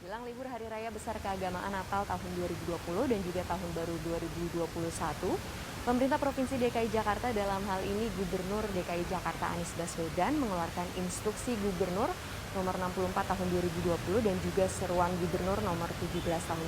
Jelang libur Hari Raya Besar Keagamaan Natal tahun 2020 dan juga Tahun Baru 2021, pemerintah Provinsi DKI Jakarta dalam hal ini Gubernur DKI Jakarta Anies Baswedan mengeluarkan instruksi Gubernur nomor 64 tahun 2020 dan juga seruan Gubernur nomor 17 tahun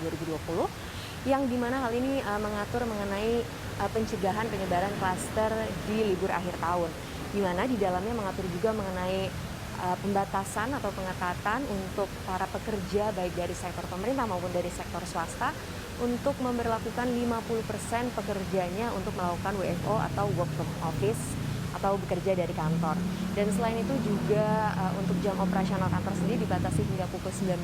2020 yang dimana hal ini mengatur mengenai pencegahan penyebaran klaster di libur akhir tahun, di mana di dalamnya mengatur juga mengenai pembatasan atau pengetatan untuk para pekerja baik dari sektor pemerintah maupun dari sektor swasta untuk memberlakukan 50% pekerjanya untuk melakukan WFO atau work from office atau bekerja dari kantor. Dan selain itu juga untuk jam operasional kantor sendiri dibatasi hingga pukul 19,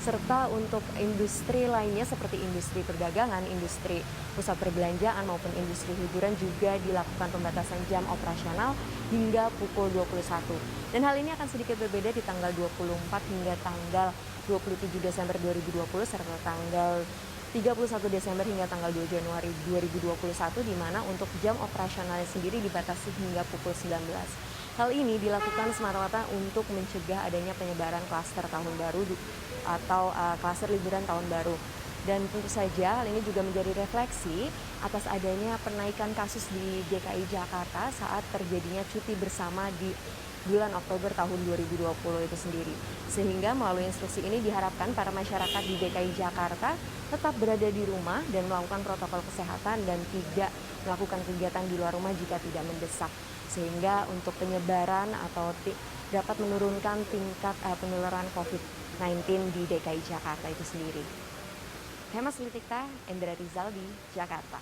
serta untuk industri lainnya seperti industri perdagangan, industri pusat perbelanjaan maupun industri hiburan juga dilakukan pembatasan jam operasional hingga pukul 21. Dan hal ini akan sedikit berbeda di tanggal 24 hingga tanggal 27 Desember 2020 serta tanggal 31 Desember hingga tanggal 2 Januari 2021 di mana untuk jam operasionalnya sendiri dibatasi hingga pukul 19. Hal ini dilakukan semata-mata untuk mencegah adanya penyebaran klaster tahun baru atau klaster liburan tahun baru. Dan tentu saja hal ini juga menjadi refleksi atas adanya penaikan kasus di DKI Jakarta saat terjadinya cuti bersama di bulan Oktober tahun 2020 itu sendiri. Sehingga melalui instruksi ini diharapkan para masyarakat di DKI Jakarta tetap berada di rumah dan melakukan protokol kesehatan dan tidak melakukan kegiatan di luar rumah jika tidak mendesak. Sehingga untuk penyebaran atau dapat menurunkan tingkat penularan COVID-19 di DKI Jakarta itu sendiri. Hemas Litikta, Endra Rizaldi, Jakarta.